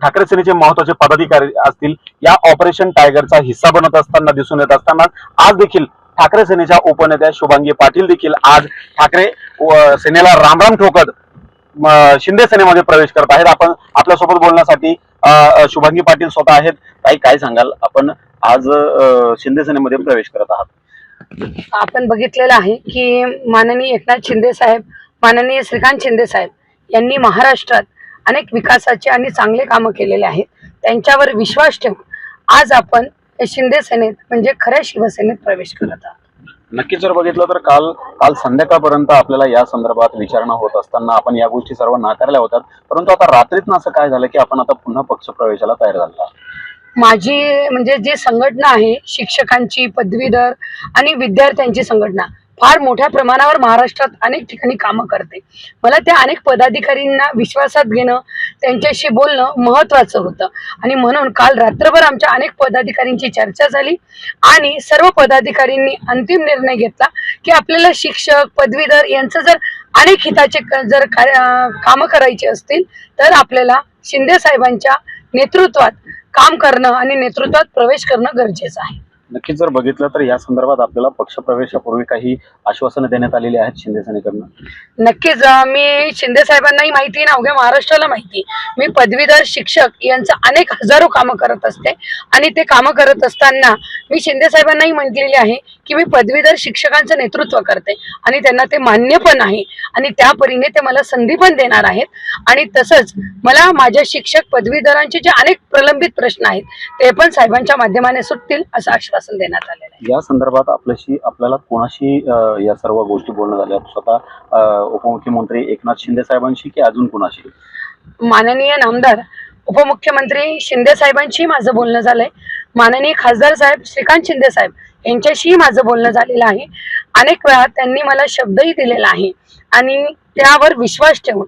ठाकरे सेनेचे महत्वाचे पदाधिकारी असतील या ऑपरेशन टायगरचा हिस्सा बनत असताना दिसून येत असताना आज देखील ठाकरे सेनेच्या उपनेत्या शुभांगी पाटील देखील आज ठाकरे सेनेला रामराम ठोकत शिंदे सेनेमध्ये प्रवेश करत आहेत। आपण आपल्यासोबत बोलण्यासाठी शुभांगी पाटील स्वतः आहेत। काय सांगाल, आपण आज शिंदे सेनेमध्ये प्रवेश करत आहात? आपण बघितलेलं आहे की माननीय एकनाथ शिंदे साहेब, माननीय श्रीकांत शिंदे साहेब यांनी महाराष्ट्रात अनेक विकासाचे आणि चांगले कामं केलेले आहेत। त्यांच्यावर विश्वास ठेवून आज आपण शिंदे सेनेत म्हणजे खऱ्या शिवसेनेत प्रवेश करत आहोत। नक्कीच जर बघितलं तर काल संध्याकाळपर्यंत आपल्याला या संदर्भात विचारणा होत असताना आपण या गोष्टी सर्व नाकारल्या होत्या, परंतु आता रात्रीतनं असं काय झालं की आपण आता पुन्हा पक्ष प्रवेशाला तयार झाला? माझी म्हणजे जी संघटना आहे, शिक्षकांची, पदवीधर आणि विद्यार्थ्यांची संघटना फार मोठ्या प्रमाणावर महाराष्ट्रात अनेक ठिकाणी कामं करते। मला त्या अनेक पदाधिकाऱ्यांना विश्वासात घेणं, त्यांच्याशी बोलणं महत्त्वाचं होतं आणि म्हणून काल रात्रभर आमच्या अनेक पदाधिकाऱ्यांची चर्चा झाली आणि सर्व पदाधिकाऱ्यांनी अंतिम निर्णय घेतला की आपल्याला शिक्षक, पदवीधर यांचं जर अनेक हिताचे जर कामं करायची असतील तर आपल्याला शिंदे साहेबांच्या नेतृत्वात काम करणं आणि नेतृत्वात प्रवेश करणं गरजेचं आहे। नक्कीच जर बघितलं तर या संदर्भात आपल्याला पक्ष प्रवेशापूर्वी काही आश्वासनं देण्यात आलेली आहेत शिंदे सेनेकडून? नक्कीच मी शिंदे साहेबांनाही माहिती ना, अवघ्या महाराष्ट्राला माहिती, मी पदवीधर शिक्षक यांचं अनेक हजारो कामं करत असते आणि ते कामं करत असताना मी शिंदे साहेबांनाही म्हटलेले आहे की मी पदवीधर शिक्षकांचं नेतृत्व करते आणि त्यांना ते मान्य पण आहे आणि त्या परीने ते मला संधी पण देणार आहेत आणि तसंच मला माझ्या शिक्षक पदवीधरांचे जे अनेक प्रलंबित प्रश्न आहेत ते पण साहेबांच्या माध्यमाने सुटतील असं आश्वासन देण्यात आलेलं आहे। या संदर्भात आपल्याला कोणाशी या सर्व गोष्टी बोलणं झाल्या? स्वतः उपमुख्यमंत्री एकनाथ शिंदे साहेबांशी की अजून कोणाशी? माननीय नामदार उपमुख्यमंत्री शिंदे साहेबांशी माझं बोलणं झालंय, माननीय खासदार साहेब श्रीकांत शिंदे साहेब यांच्याशी माझं बोलणं झालेलं आहे। अनेक वेळा त्यांनी मला शब्दही दिलेला आहे आणि त्यावर विश्वास ठेवून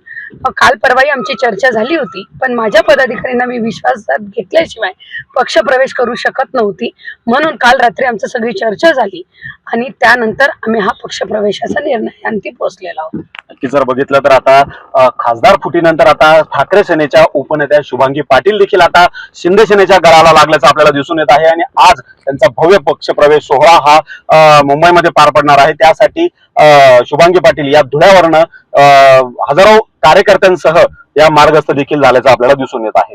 काल परवाही आमची चर्चा झाली होती, पण माझ्या पदाधिकाऱ्यांना मी विश्वासात घेतल्याशिवाय पक्ष प्रवेश करू शकत नव्हती, म्हणून काल रात्री आमची सगळी चर्चा झाली आणि त्यानंतर आम्ही हा पक्ष प्रवेशाचा निर्णय अंतिम पोहोचलेला आहोत। नक्की जर बघितलं तर आता खासदार फुटीनंतर आता ठाकरे सेनेच्या उपनेत्या शुभांगी पाटील देखील आता शिंदे सेनेच्या गळाला लागल्याचं आपल्याला दिसून येत आहे आणि आज त्यांचा भव्य पक्ष प्रवेश सोहळा हा मुंबईमध्ये पार पडणार आहे। त्यासाठी शुभांगी पाटील या धुळ्यावरनं हजारो कार्यकर्त्यांसह या मार्गस्थ देखील झाल्याचं आपल्याला दिसून येत आहे।